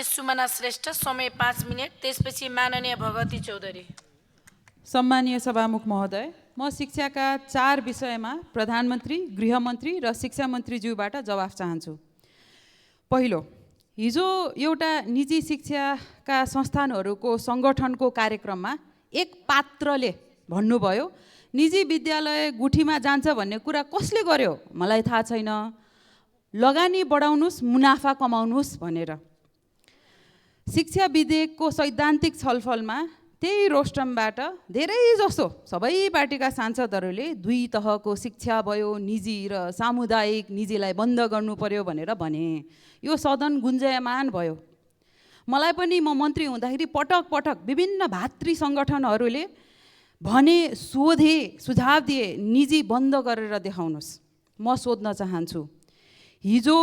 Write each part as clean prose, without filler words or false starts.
सुमना श्रेष्ठ, समय 5 मिनट, त्यसपछि माननीय भगवती चौधरी। सम्मानीय सभामुख महोदय, म शिक्षाका 4 विषयमा प्रधानमन्त्री, गृहमन्त्री र शिक्षा मन्त्रीज्यूबाट जवाफ चाहन्छु। पहिलो, हिजो एउटा निजी शिक्षाका संस्थानहरूको सङ्गठनको कार्यक्रममा एक पात्रले भन्नुभयो, निजी विद्यालय गुठीमा जान्छ भन्ने कुरा कसले गर्यो मलाई थाहा छैन, लगानी बढाउनुस् मुनाफा कमाउनुस् भनेर। शिक्षा विधेयकको सैद्धान्तिक छलफलमा त्यही रोस्टमबाट धेरै जसो सबै पार्टीका सांसदहरूले 2 तहको शिक्षा भयो, निजी र सामुदायिक, निजीलाई बन्द गर्नु पर्यो भनेर भने। यो सदन गुन्जयमान भयो। मलाई पनि म मन्त्री हुँदाखेरि पटक पटक विभिन्न भातृ सङ्गठनहरूले भने, सोधे, सुझाव दिए, निजी बन्द गरेर देखाउनुहोस्। म सोध्न चाहन्छु, हिजो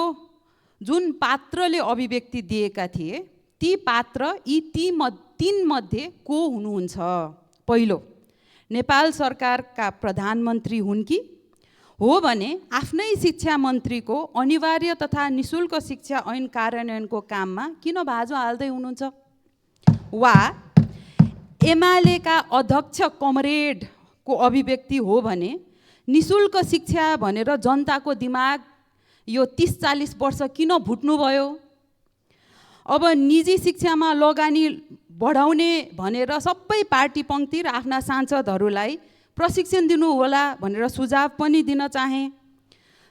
जुन पात्रले अभिव्यक्ति दिएका थिए ती पात्र यी 3 मध्ये को हुनुहुन्छ? पहिलो, नेपाल सरकारका प्रधानमन्त्री हुन् कि? हो भने आफ्नै शिक्षा मन्त्रीको अनिवार्य तथा निशुल्क शिक्षा ऐन कार्यान्वयनको काममा किन भाँजो हाल्दै हुनुहुन्छ? वा एमालेका अध्यक्ष कमरेडको अभिव्यक्ति हो भने निशुल्क शिक्षा भनेर जनताको दिमाग यो 30-40 वर्ष किन भुट्नुभयो? अब निजी शिक्षामा लगानी बढाउने भनेर सबै पार्टी पङ्क्ति र आफ्ना सांसदहरूलाई प्रशिक्षण दिनु होला भनेर सुझाव पनि दिन चाहे।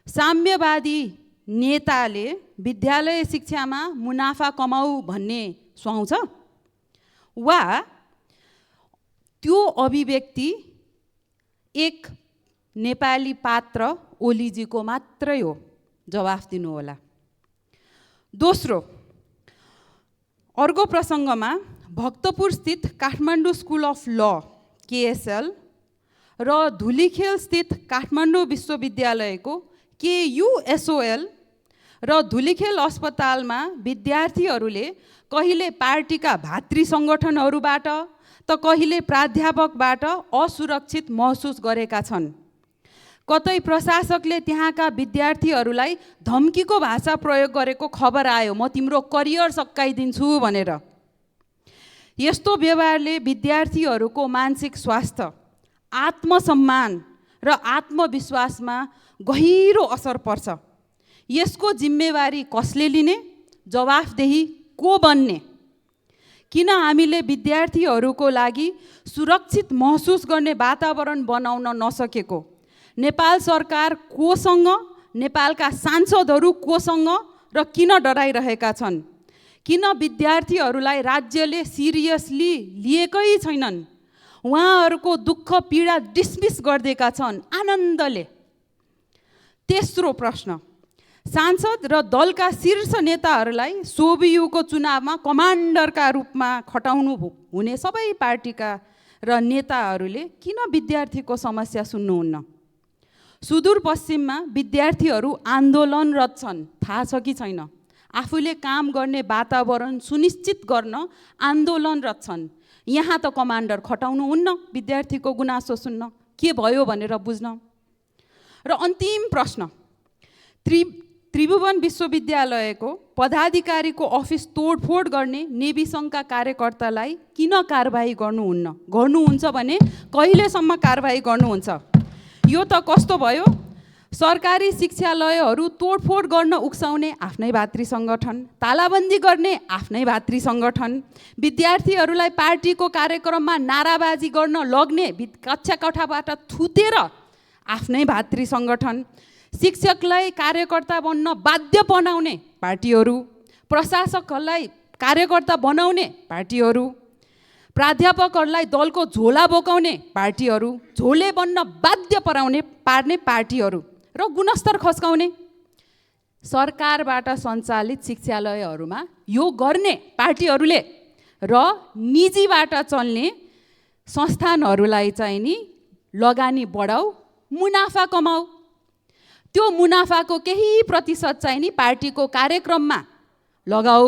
साम्यवादी नेताले विद्यालय शिक्षामा मुनाफा कमाऊ भन्ने सुहाउँछ? वा त्यो अभिव्यक्ति एक नेपाली पात्र ओलीजीको मात्रै हो? जवाफ दिनुहोला। दोस्रो, अर्को प्रसङ्गमा भक्तपुर स्थित काठमाडौँ स्कुल अफ ल केएसएल र धुलीखेल स्थित काठमाडौँ विश्वविद्यालयको केयुएसओएल र धुलीखेल अस्पतालमा विद्यार्थीहरूले कहिले पार्टीका भातृ सङ्गठनहरूबाट त कहिले प्राध्यापकबाट असुरक्षित महसुस गरेका छन्। कतै प्रशासकले त्यहाँका विद्यार्थीहरूलाई धम्कीको भाषा प्रयोग गरेको खबर आयो, म तिम्रो करियर सकाइदिन्छु भनेर। यस्तो व्यवहारले विद्यार्थीहरूको मानसिक स्वास्थ्य, आत्मसम्मान र आत्मविश्वासमा गहिरो असर पर्छ। यसको जिम्मेवारी कसले लिने? जवाफदेही को बन्ने? किन हामीले विद्यार्थीहरूको लागि सुरक्षित महसुस गर्ने वातावरण बनाउन नसकेको? नेपाल सरकार कोसँग, नेपालका सांसदहरू कोसँग र किन डराइरहेका छन्? किन विद्यार्थीहरूलाई राज्यले सिरियसली लिएकै छैनन्? उहाँहरूको दुःख पीडा डिसमिस गरिदिएका छन् आनन्दले। तेस्रो प्रश्न, सांसद र दलका शीर्ष नेताहरूलाई सोबियुको चुनावमा कमान्डरका रूपमा खटाउनु हुने सबै पार्टीका र नेताहरूले किन विद्यार्थीको समस्या सुन्नुहुन्न? सुदूरपश्चिममा विद्यार्थीहरू आन्दोलनरत छन्, थाहा छ कि छैन? आफूले काम गर्ने वातावरण सुनिश्चित गर्न आन्दोलनरत छन्। यहाँ त कमान्डर खटाउनुहुन्न विद्यार्थीको गुनासो सुन्न, के भयो भनेर बुझ्न। र अन्तिम प्रश्न, त्रिभुवन विश्वविद्यालयको पदाधिकारीको अफिस तोडफोड गर्ने नेभी सङ्घका कार्यकर्तालाई किन कारबाही गर्नुहुन्न? गर्नुहुन्छ भने कहिलेसम्म कारबाही गर्नुहुन्छ? यो त कस्तो भयो? सरकारी शिक्षालयहरू तोडफोड गर्न उक्साउने आफ्नै भातृ सङ्गठन, तालाबन्दी गर्ने आफ्नै भातृ सङ्गठन, विद्यार्थीहरूलाई पार्टीको कार्यक्रममा नाराबाजी गर्न लग्ने कक्षा कोठाबाट थुतेर आफ्नै भातृ सङ्गठन, शिक्षकलाई कार्यकर्ता बन्न बाध्य बनाउने पार्टीहरू, प्रशासकहरूलाई कार्यकर्ता बनाउने पार्टीहरू, प्राध्यापकहरूलाई दलको झोला बोकाउने पार्टीहरू, झोले बन्न बाध्य पार्ने पार्टीहरू र गुणस्तर खस्काउने सरकारबाट सञ्चालित शिक्षालयहरूमा यो गर्ने पार्टीहरूले र निजीबाट चल्ने संस्थानहरूलाई चाहिँ नि लगानी बढाऊ, मुनाफा कमाऊ। त्यो मुनाफाको केही प्रतिशत चाहिँ नि पार्टीको कार्यक्रममा लगाऊ,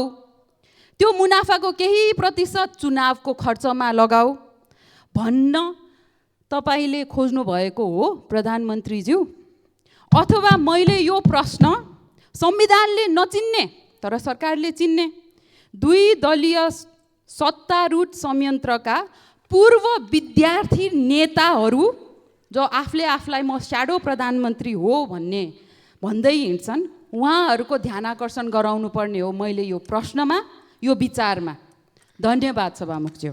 त्यो मुनाफाको केही प्रतिशत चुनावको खर्चमा लगाऊ भन्न तपाईँले खोज्नु भएको हो प्रधानमन्त्रीज्यू? अथवा मैले यो प्रश्न संविधानले नचिन्ने तर सरकारले चिन्ने दुई दलीय सत्तारूढ संयन्त्रका पूर्व विद्यार्थी नेताहरू जो आफूले आफूलाई म स्याडो प्रधानमन्त्री हो भन्दै हिँड्छन्, उहाँहरूको ध्यान आकर्षण गराउनु पर्ने हो मैले यो प्रश्नमा, यो विचारमा। धन्यवाद सभामुखज्यू।